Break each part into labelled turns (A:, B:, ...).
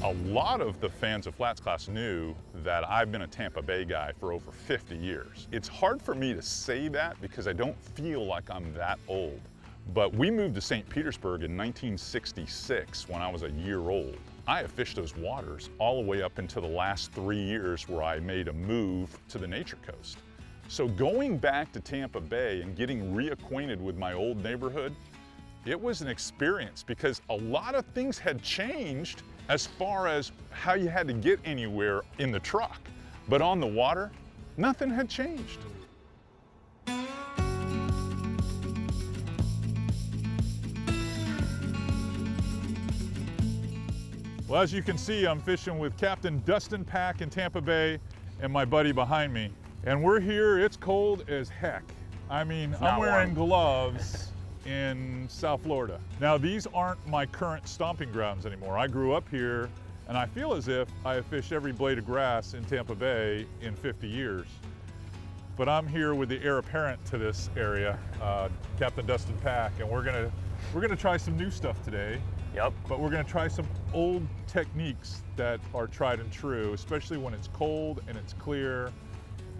A: A lot of the fans of FlatsClass knew that I've been a Tampa Bay guy for over 50 years. It's hard for me to say that because I don't feel like I'm that old. But we moved to St. Petersburg in 1966 when I was a year old. I have fished those waters all the way up into the last 3 years where I made a move to the Nature Coast. So going back to Tampa Bay and getting reacquainted with my old neighborhood, it was an experience because a lot of things had changed as far as how you had to get anywhere in the truck. But on the water, nothing had changed. Well, as you can see, I'm fishing with Captain Dustin Pack in Tampa Bay and my buddy behind me. And we're here, it's cold as heck. I mean, I'm wearing gloves in South Florida. Now, these aren't my current stomping grounds anymore. I grew up here, and I feel as if I have fished every blade of grass in Tampa Bay in 50 years. But I'm here with the heir apparent to this area, Captain Dustin Pack, and we're gonna try some new stuff today.
B: Yep.
A: But we're gonna try some old techniques that are tried and true, especially when it's cold and it's clear,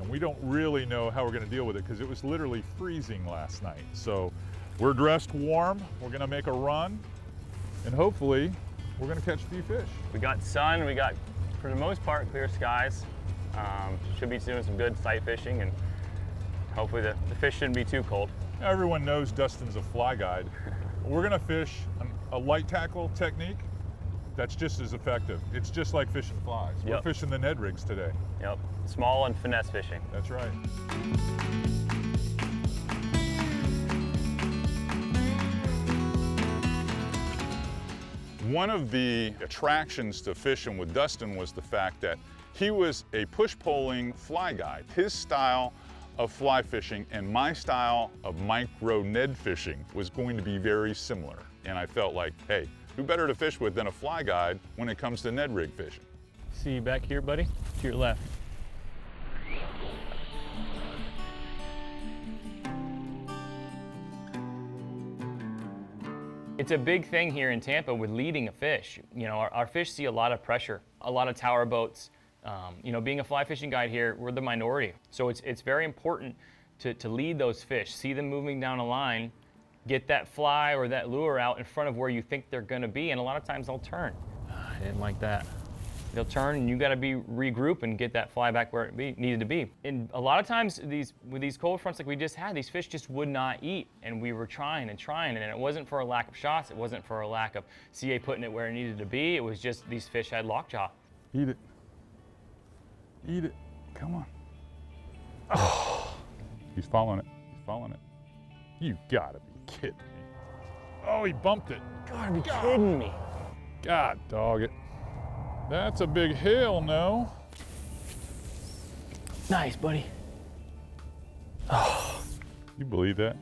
A: and we don't really know how we're gonna deal with it because it was literally freezing last night. So we're dressed warm, we're gonna make a run, and hopefully we're gonna catch a few fish.
B: We got sun, we got, for the most part, clear skies. Should be doing some good sight fishing, and hopefully the fish shouldn't be too cold.
A: Now, everyone knows Dustin's a fly guide. We're gonna fish a light tackle technique that's just as effective. It's just like fishing flies. We're fishing the Ned rigs today.
B: Yep, small and finesse fishing.
A: That's right. One of the attractions to fishing with Dustin was the fact that he was a push-poling fly guide. His style of fly fishing and my style of micro Ned fishing was going to be very similar. And I felt like, hey, who better to fish with than a fly guide when it comes to Ned rig fishing?
B: See you back here, buddy? To your left. It's a big thing here in Tampa with leading a fish. You know, our fish see a lot of pressure, a lot of tower boats. You know, being a fly fishing guide here, we're the minority. So it's very important to lead those fish, see them moving down a line, get that fly or that lure out in front of where you think they're gonna be, and a lot of times they'll turn. I didn't like that. They'll turn and you gotta regroup and get that fly back where it needed to be. And a lot of times with these cold fronts like we just had, these fish just would not eat, and we were trying and trying, and it wasn't for a lack of shots, it wasn't for a lack of CA putting it where it needed to be, it was just these fish had lockjaw.
A: Eat it. Eat it. Come on. Oh. He's following it. He's following it. You gotta be kidding me. Oh, he bumped it.
B: Gotta be kidding me.
A: God dog it. That's a big hail, no?
B: Nice, buddy. Oh.
A: You believe that?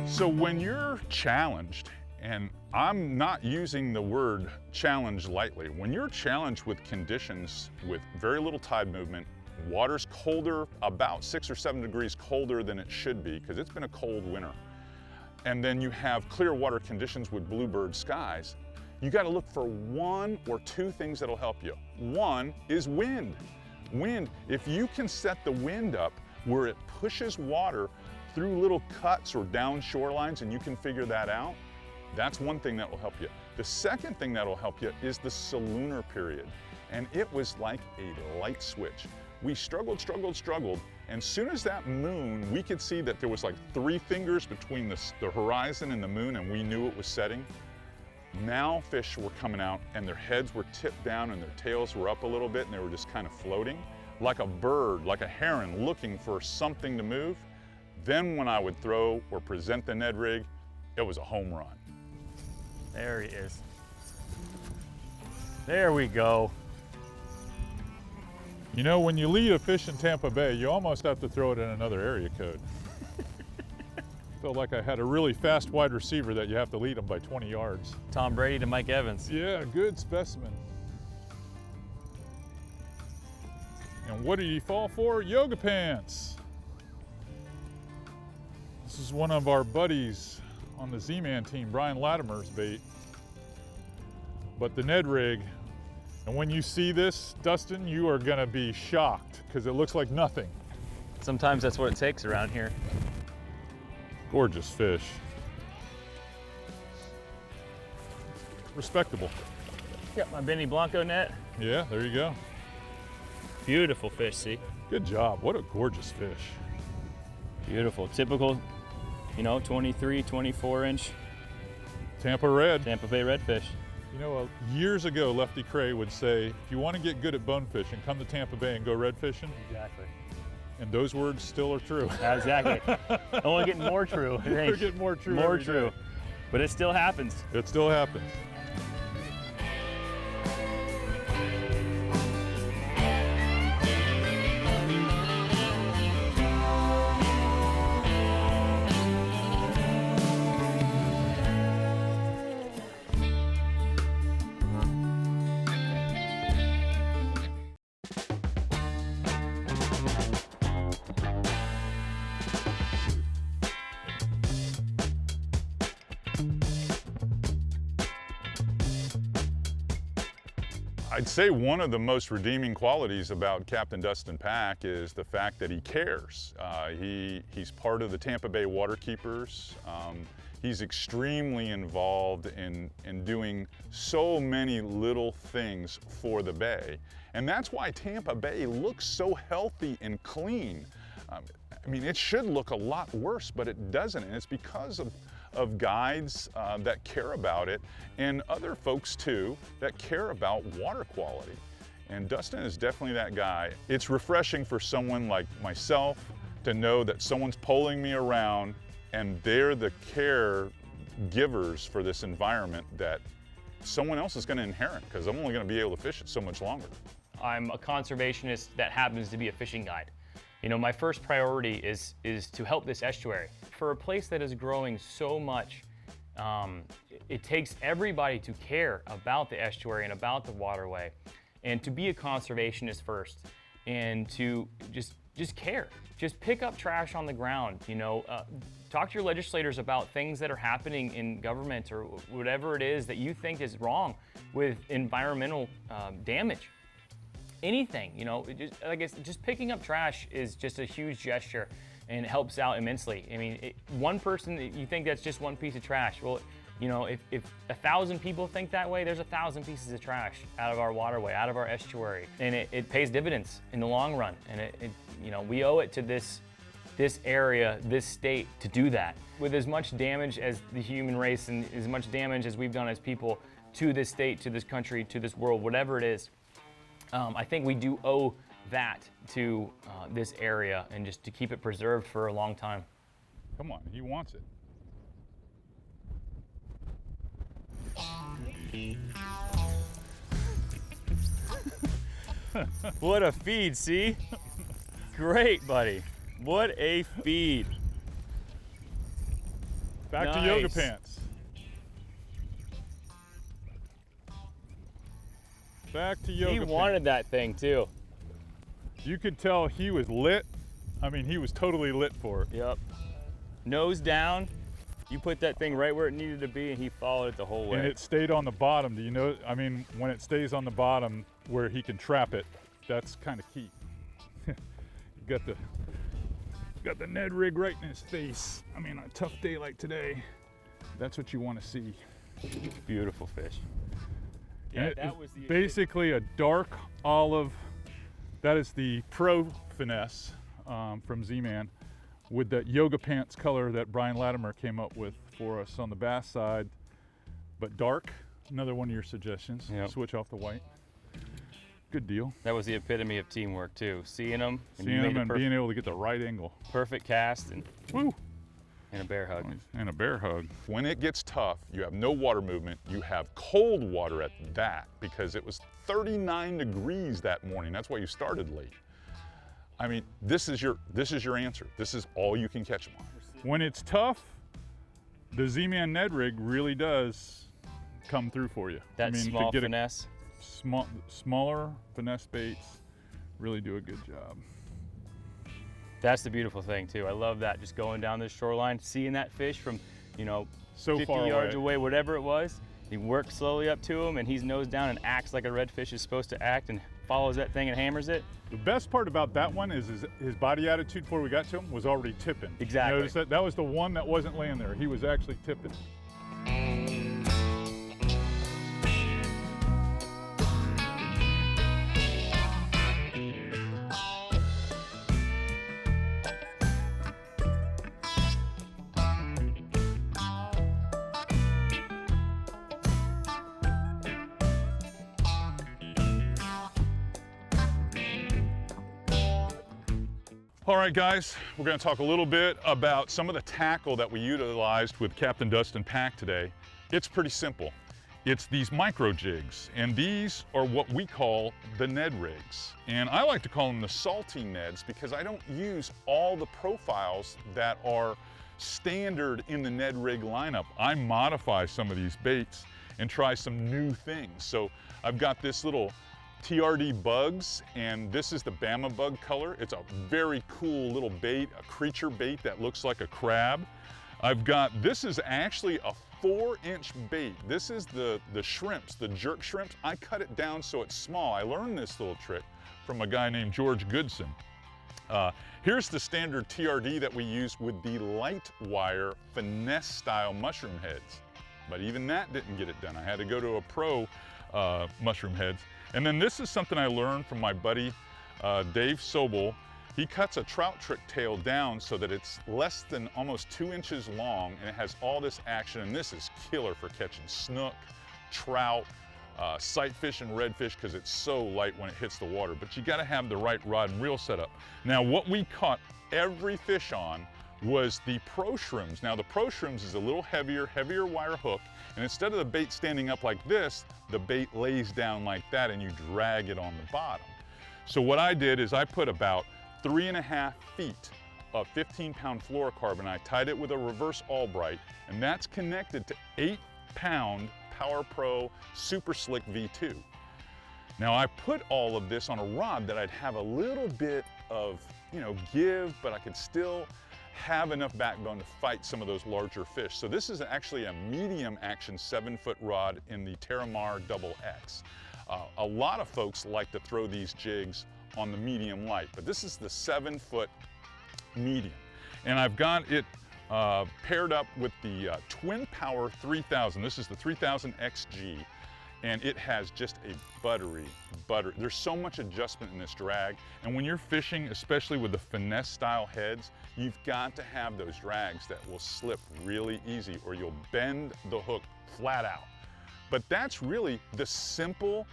A: So when you're challenged, and I'm not using the word challenge lightly, when you're challenged with conditions with very little tide movement, water's colder, about 6 or 7 degrees colder than it should be, because it's been a cold winter, and then you have clear water conditions with bluebird skies, you gotta look for one or two things that'll help you. One is wind. Wind, if you can set the wind up where it pushes water through little cuts or down shorelines and you can figure that out, that's one thing that will help you. The second thing that will help you is the salooner period. And it was like a light switch. We struggled, and soon as that moon, we could see that there was like 3 fingers between the horizon and the moon, and we knew it was setting. Now fish were coming out and their heads were tipped down and their tails were up a little bit and they were just kind of floating like a bird, like a heron looking for something to move. Then when I would throw or present the Ned rig, it was a home run.
B: There he is. There we go.
A: You know, when you lead a fish in Tampa Bay, you almost have to throw it in another area code. Felt like I had a really fast wide receiver that you have to lead them by 20 yards.
B: Tom Brady to Mike Evans.
A: Yeah, good specimen. And what did he fall for? Yoga pants. This is one of our buddies
C: on the Z-Man team, Brian Latimer's bait, but the Ned rig. And when you see this, Dustin, you are gonna be shocked because it looks like nothing.
B: Sometimes that's what it takes around here.
C: Gorgeous fish. Respectable.
B: Got my Benny Blanco net.
C: Yeah, there you go.
B: Beautiful fish, see?
C: Good job. What a gorgeous fish.
B: Beautiful. Typical, you know, 23, 24 inch
C: Tampa red.
B: Tampa Bay redfish.
C: You know, years ago, Lefty Cray would say, if you want to get good at bone fishing, come to Tampa Bay and go red fishing.
B: Exactly.
C: And those words still are true.
B: Exactly. Only getting more true.
C: They're getting more true.
B: More
C: every
B: true.
C: day.
B: But it still happens.
C: It still happens.
A: I'd say one of the most redeeming qualities about Captain Dustin Pack is the fact that he cares. He's part of the Tampa Bay Waterkeepers. He's extremely involved in doing so many little things for the bay. And that's why Tampa Bay looks so healthy and clean. I mean, it should look a lot worse, but it doesn't. And it's because of guides that care about it, and other folks too that care about water quality. And Dustin is definitely that guy. It's refreshing for someone like myself to know that someone's pulling me around and they're the care givers for this environment that someone else is going to inherit, because I'm only going to be able to fish it so much longer. I'm a conservationist that happens to be a fishing guide. You know, my first priority is to help this estuary. For a place that is growing so much, it takes everybody to care about the estuary and about the waterway, and to be a conservationist first, and to just care. Just pick up trash on the ground, you know, talk to your legislators about things that are happening in government or whatever it is that you think is wrong with environmental damage. Anything, you know, just picking up trash is just a huge gesture and it helps out immensely. I mean, one person, you think that's just one piece of trash. Well, you know, if 1,000 people think that way, there's 1,000 pieces of trash out of our waterway, out of our estuary. And it pays dividends in the long run. And you know, we owe it to this area, this state to do that. With as much damage as the human race and as much damage as we've done as people to this state, to this country, to this world, whatever it is, I think we do owe that to this area, and just to keep it preserved for a long time.
C: Come on, he wants it.
B: What a feed, see? Great, buddy. What a feed.
C: Back to yoga pants. Back to yoga pants.
B: He wanted that thing too.
C: You could tell he was lit. I mean, he was totally lit for it.
B: Yep. Nose down. You put that thing right where it needed to be, and he followed it the whole way.
C: And it stayed on the bottom. Do you know? I mean, when it stays on the bottom where he can trap it, that's kind of key. You got the Ned rig right in his face. I mean, on a tough day like today, that's what you want to see.
B: Beautiful fish.
C: Yeah, that was basically a dark olive. That is the Pro Finesse from Z-Man, with that yoga pants color that Brian Latimer came up with for us on the bass side, but dark. Another one of your suggestions.
B: Yep.
C: Switch off the white. Good deal.
B: That was the epitome of teamwork too. Seeing them and
C: being able to get the right angle.
B: Perfect cast and
C: woo.
B: And a bear hug.
C: And a bear hug.
A: When it gets tough, you have no water movement, you have cold water at that, because it was 39 degrees that morning. That's why you started late. I mean, this is your answer. This is all you can catch them on.
C: When it's tough, the Z-Man Ned rig really does come through for you.
B: That small finesse.
C: Smaller finesse baits really do a good job.
B: That's the beautiful thing too. I love that, just going down this shoreline, seeing that fish from you know,
C: So
B: 50
C: far
B: yards
C: away.
B: away, whatever it was. He works slowly up to him, and he's nose down and acts like a redfish is supposed to act, and follows that thing and hammers it.
C: The best part about that one is his body attitude before we got to him was already tipping.
B: Exactly.
C: Notice that? That was the one that wasn't laying there. He was actually tipping.
A: All right, guys, we're going to talk a little bit about some of the tackle that we utilized with Captain Dustin Pack today. It's pretty simple. It's these micro jigs, and these are what we call the NED rigs. And I like to call them the salty NEDs because I don't use all the profiles that are standard in the NED rig lineup. I modify some of these baits and try some new things. So I've got this little TRD bugs, and this is the Bama bug color. It's a very cool little bait, a creature bait that looks like a crab. This is actually a 4-inch bait. This is the shrimps, the jerk shrimps. I cut it down so it's small. I learned this little trick from a guy named George Goodson. Here's the standard TRD that we use with the light wire finesse style mushroom heads. But even that didn't get it done. I had to go to a pro mushroom heads. And then this is something I learned from my buddy Dave Sobel. He cuts a trout trick tail down so that it's less than almost 2 inches long, and it has all this action, and this is killer for catching snook, trout, sight fish, and redfish because it's so light when it hits the water. But you gotta have the right rod and reel setup. Now what we caught every fish on was the Pro Shrooms. Now the Pro Shrooms is a little heavier wire hook, and instead of the bait standing up like this, the bait lays down like that and you drag it on the bottom. So what I did is I put about 3.5 feet of 15-pound fluorocarbon. I tied it with a reverse Albright, and that's connected to 8-pound Power Pro Super Slick V2. Now I put all of this on a rod that I'd have a little bit of, give, but I could still have enough backbone to fight some of those larger fish. So this is actually a medium action 7-foot rod in the Terramar Double X. A lot of folks like to throw these jigs on the medium light, but this is the 7-foot medium. And I've got it paired up with the Twin Power 3000. This is the 3000 XG, and it has just a buttery. There's so much adjustment in this drag, and when you're fishing, especially with the finesse style heads, you've got to have those drags that will slip really easy or you'll bend the hook flat out. But that's really the simple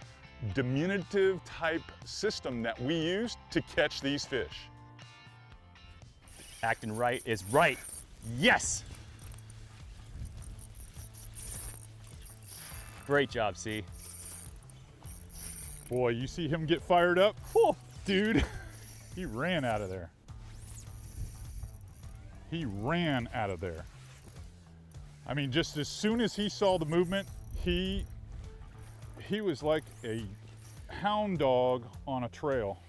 A: diminutive type system that we use to catch these fish.
B: Acting right is right. Yes! Great job, C.
C: Boy, you see him get fired up? Whew, dude, he ran out of there. He ran out of there. I mean, just as soon as he saw the movement, he was like a hound dog on a trail.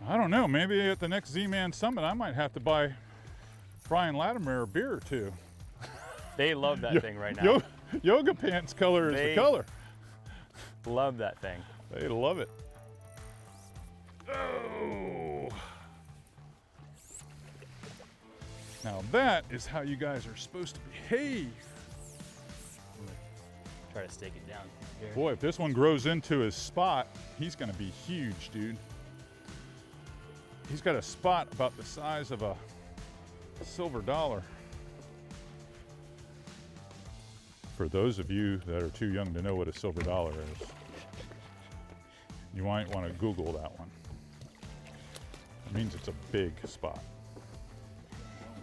C: I don't know, maybe at the next Z-Man Summit, I might have to buy Brian Latimer a beer or two.
B: They love that thing right now.
C: Yoga pants color is the color.
B: Love that thing.
C: They love it. Oh. Now that is how you guys are supposed to behave.
B: Try to stake it down here.
C: Boy, if this one grows into his spot, he's gonna be huge, dude. He's got a spot about the size of a silver dollar. For those of you that are too young to know what a silver dollar is, you might want to Google that one. It means it's a big spot.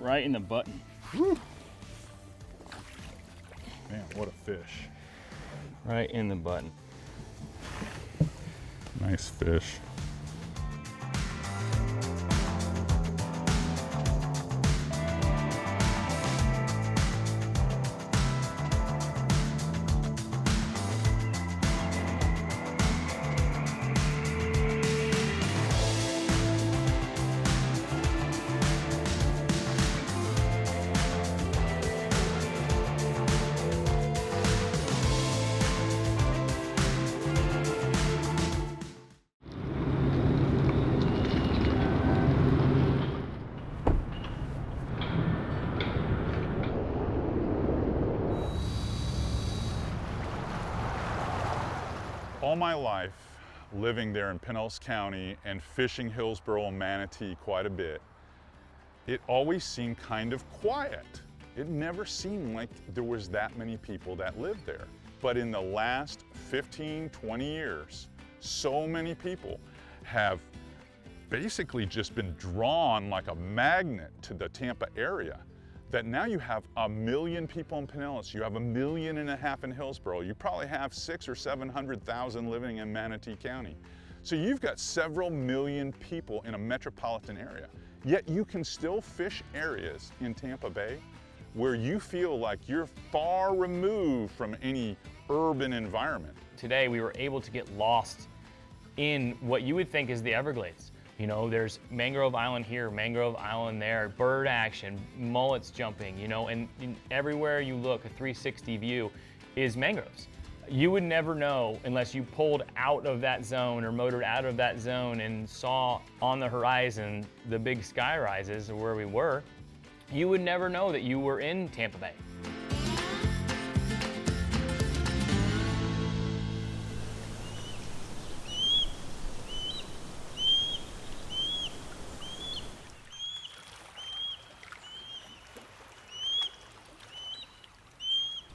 B: Right in the button.
C: Whew. Man, what a fish.
B: Right in the button.
C: Nice fish.
A: all my life, living there in Pinellas County and fishing Hillsborough and Manatee quite a bit, it always seemed kind of quiet. It never seemed like there was that many people that lived there. But in the last 15, 20 years, so many people have basically just been drawn like a magnet to the Tampa area that now you have 1 million people in Pinellas, you have 1.5 million in Hillsborough, you probably have 600,000 or 700,000 living in Manatee County. So you've got several million people in a metropolitan area, yet you can still fish areas in Tampa Bay where you feel like you're far removed from any urban environment.
B: Today we were able to get lost in what you would think is the Everglades. You know, there's Mangrove Island here, Mangrove Island there, bird action, mullets jumping, you know, and everywhere you look, a 360 view is mangroves. You would never know unless you pulled out of that zone or motored out of that zone and saw on the horizon the big sky rises where we were. You would never know that you were in Tampa Bay.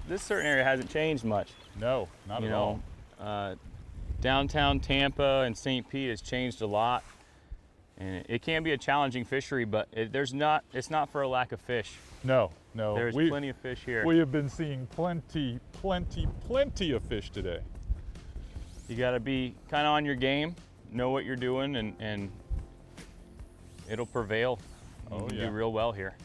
B: This certain area hasn't changed much.
C: No, not at all.
B: Downtown Tampa and St. Pete has changed a lot. And it can be a challenging fishery, but it's not for a lack of fish.
C: No.
B: There's plenty of fish here.
C: We have been seeing plenty of fish today.
B: You gotta be kind of on your game, know what you're doing, and it'll prevail. You can do real well here.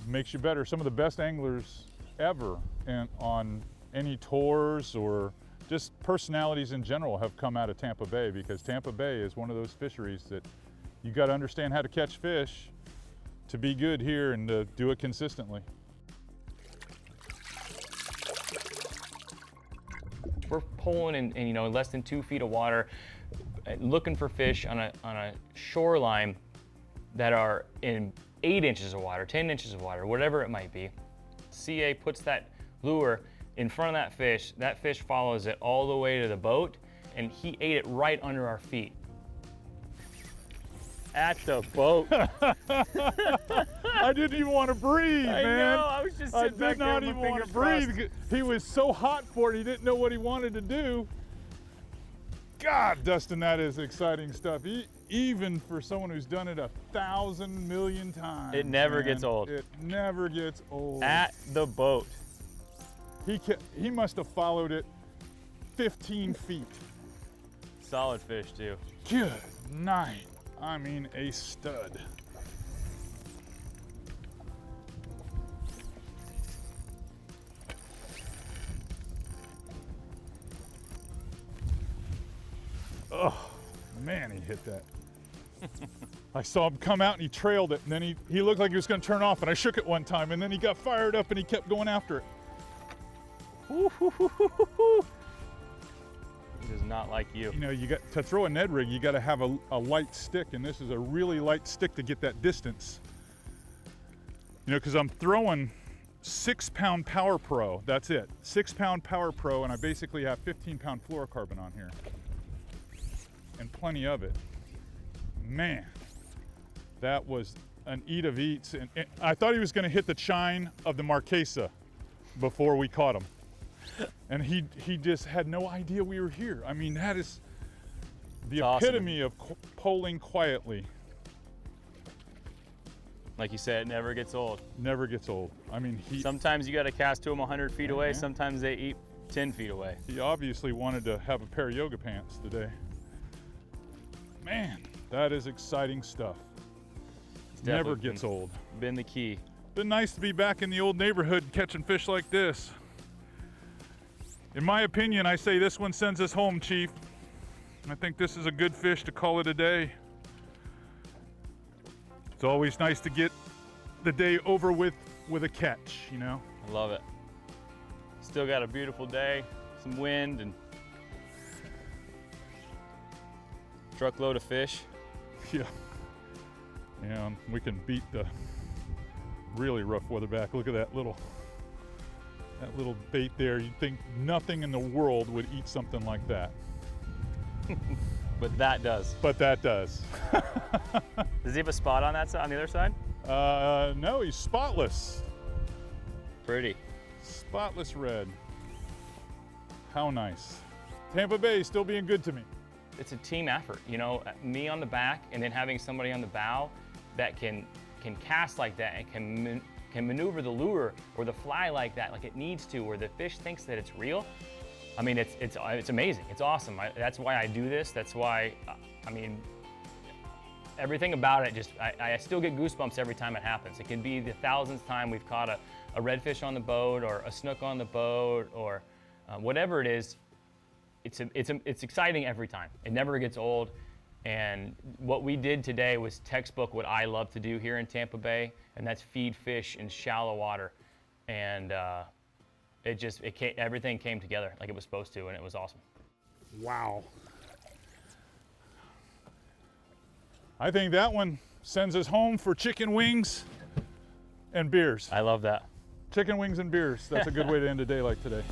C: Makes you better. Some of the best anglers ever and on any tours or just personalities in general have come out of Tampa Bay, because Tampa Bay is one of those fisheries that you got to understand how to catch fish to be good here and to do it consistently.
B: We're pulling in you know, less than 2 feet of water, looking for fish on a shoreline that are in 8 inches of water, 10 inches of water, whatever it might be. CA puts that lure in front of that fish follows it all the way to the boat, and he ate it right under our feet. At the boat.
C: I didn't even want to breathe, man.
B: I know, I was just sitting back there with my fingers crossed.
C: I did not even want to breathe. He was so hot for it, he didn't know what he wanted to do. God, Dustin, that is exciting stuff. Even for someone who's done it 1,000 million times.
B: It never gets old.
C: It never gets old.
B: At the boat.
C: He must have followed it 15 feet.
B: Solid fish too.
C: Good night. I mean, a stud. Oh, man, he hit that. I saw him come out and he trailed it, and then he looked like he was going to turn off, and I shook it one time, and then he got fired up and he kept going after it.
B: He does not like you.
C: You know, you got to throw a Ned rig, you got to have a light stick, and this is a really light stick to get that distance. You know, because I'm throwing 6-pound Power Pro, that's it. 6-pound Power Pro, and I basically have 15-pound fluorocarbon on here. And plenty of it. Man, that was an eat of eats. And I thought he was going to hit the chine of the Marquesa before we caught him. And he just had no idea we were here. I mean, that is the epitome of polling quietly.
B: Like you said, it never gets old.
C: Never gets old. I mean,
B: sometimes you got to cast to them 100 feet away. Sometimes they eat 10 feet away.
C: He obviously wanted to have a pair of yoga pants today. Man, that is exciting stuff. Never gets old.
B: Been the key.
C: Been nice to be back in the old neighborhood catching fish like this. In my opinion, I say this one sends us home, Chief. I think this is a good fish to call it a day. It's always nice to get the day over with a catch, you know?
B: I love it. Still got a beautiful day, some wind, and truckload of fish.
C: Yeah. And we can beat the really rough weather back. Look at that little bait there. You'd think nothing in the world would eat something like that.
B: But that does.
C: But that does.
B: Does he have a spot on that side, on the other side?
C: No, he's spotless.
B: Pretty.
C: Spotless red. How nice. Tampa Bay still being good to me.
B: It's a team effort, you know, me on the back and then having somebody on the bow that can cast like that and can maneuver the lure or the fly like that, like it needs to, or the fish thinks that it's real. I mean, it's amazing. It's awesome. That's why I do this. That's why, I mean, everything about it just, I still get goosebumps every time it happens. It can be the 1000th time we've caught a redfish on the boat or a snook on the boat or whatever it is. It's exciting every time. It never gets old. And what we did today was textbook what I love to do here in Tampa Bay, and that's feed fish in shallow water. And everything came together like it was supposed to, and it was awesome.
C: Wow. I think that one sends us home for chicken wings and beers.
B: I love that.
C: Chicken wings and beers. That's a good way to end a day like today.